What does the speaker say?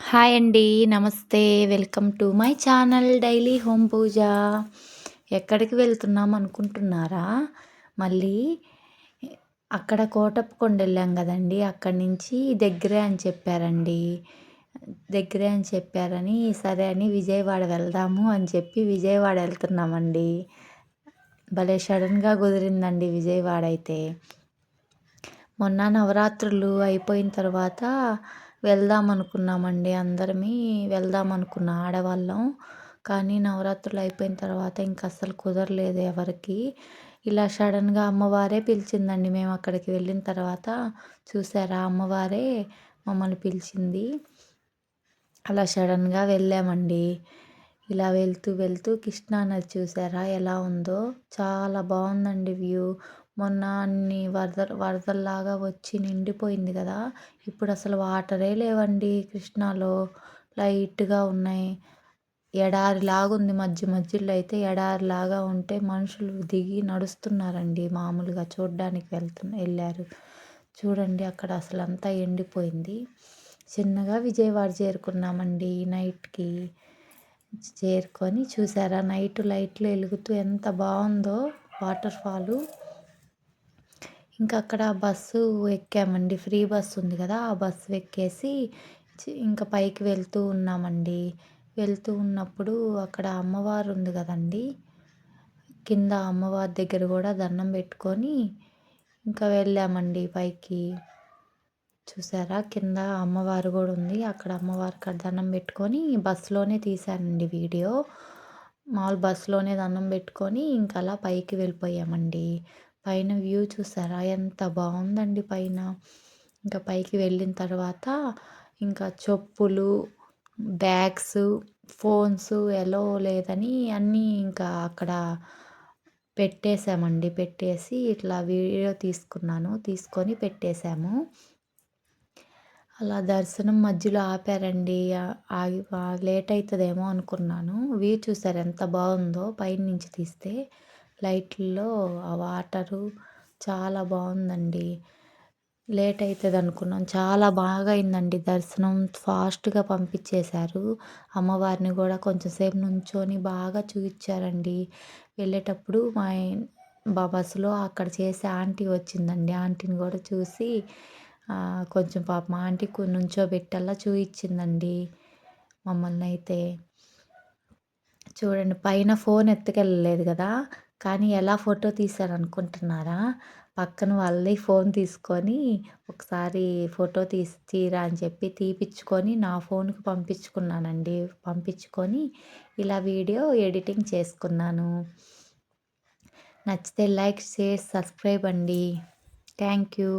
Hi అండి. నమస్తే. Welcome to my channel daily home Pooja. ఎక్కడికి వెళ్తున్నాం అనుకుంటున్నారా? మళ్ళీ అక్కడ కోటప్పకొండ వెళ్ళాం గదండీ! అక్కడి నుంచి దగ్గరే అని చెప్పారండి. దగ్గరే అని చెప్పారని, సరే అని విజయవాడ వెళ్దాము అని చెప్పి విజయవాడ ఎళ్తున్నామండి. భలే సడన్‌గా కుదిరిందండి విజయవాడ అయితే. మొన్న నవరాత్రులు అయిపోయిన తర్వాత వెళ్దామనుకున్నామండి. అందరమీ వెళ్దామనుకున్న ఆడవాళ్ళం. కానీ నవరాత్రులు అయిపోయిన తర్వాత ఇంక అస్సలు కుదరలేదు ఎవరికీ. ఇలా సడన్‌గా అమ్మవారే పిలిచిందండి. మేము అక్కడికి వెళ్ళిన తర్వాత చూసారా అమ్మవారే మమ్మల్ని పిలిచింది. అలా సడన్‌గా వెళ్ళామండి. ఇలా వెళ్తూ వెళ్తూ కృష్ణా నది చూసారా ఎలా ఉందో? చాలా బావుందండి వ్యూ. మొన్న అన్ని వరదల్లాగా వచ్చి నిండిపోయింది గదా! ఇప్పుడసలు వాటరే లేవండి కృష్ణాలో. లైట్‌గా ఉన్నాయి. ఎడారిలాగుంది మధ్య మధ్యలో అయితే ఎడారిలాగా ఉంటే మనుషులు దిగి నడుస్తున్నారండి మామూలుగా చూడ్డానికి ఎళ్లారు. చూడండి అక్కడ అసలంతా ఎండిపోయింది. చిన్నగా విజయవాడ చేరుకున్నామండి నైట్‌కి. చేరుకొని చూసారా నైట్ లైట్లు ఎలుగుతూ ఎంత బావుందో వాటర్ ఫాలు. ఇంకా అక్కడ బస్సు ఎక్కామండి. ఫ్రీ బస్సు ఉంది గదా! ఆ బస్సు ఎక్కేసి ఇంకా పైకి వెళ్తూ ఉన్నామండి. వెళ్తూ ఉన్నప్పుడు అక్కడ అమ్మవారు ఉంది గదండీ! కింద అమ్మవారి దగ్గర గూడా దండం బెట్టుకొని ఇంకా వెళ్ళామండి పైకి. చూసారా కింద అమ్మవారు గూడా ఉంది. అక్కడ అమ్మవారి కాడ దండం బెట్టుకొని బస్సులోనే తీశానండి వీడియో. మాములు బస్సులోనే దండం బెట్టుకొని ఇంక అలా పైకి వెళ్ళిపోయామండి. పైన వ్యూ చూసారా ఎంత బావుందండి పైన. ఇంకా పైకి వెళ్ళిన తర్వాత ఇంకా చెప్పులు, బ్యాగ్స్, ఫోన్స్ ఎలో లేదని అన్నీ ఇంకా అక్కడ పెట్టేసామండి. పెట్టేసి ఇట్లా వీడియో తీసుకున్నాను. తీసుకొని పెట్టేసాము. అలా దర్శనం మధ్యలో ఆపారండి. ఆగి లేట్ అయితదేమో అనుకున్నాను. వ్యూ చూసారా ఎంత బావుందో పైనుంచి తీస్తే. లైట్‌ల్లో ఆ వాటరు చాలా బావుందండి. లేట్ అయితదనుకున్నాం. చాలా బాగా అయిందండి దర్శనం. ఫాస్ట్‌గా పంపించేశారు. అమ్మవారిని గూడా కొంచెం సేపు నుంచొని బాగా చూయిచ్చారండి. వెళ్ళేటప్పుడు బస్సులో అక్కడ చేసే ఆంటీ వచ్చిందండి. ఆంటీని గూడా చూసి కొంచెం పాపం ఆంటీ నుంచోబెట్టి చూయిచ్చిందండి మమ్మల్నయితే. చూడండి పైన ఫోన్ ఎత్తుకెళ్ళలేదు గదా! కానీ ఎలా ఫోటో తీశారనుకుంటున్నారా? పక్కన వాళ్ళది ఫోన్ తీసుకొని ఒకసారి ఫోటో తీరా అని చెప్పి తీపిచ్చుకొని నా ఫోన్‌కి పంపించుకున్నానండి. పంపించుకొని ఇలా వీడియో ఎడిటింగ్ చేసుకున్నాను. నచ్చితే లైక్, షేర్, సబ్స్క్రైబ్ అండి. Thank you.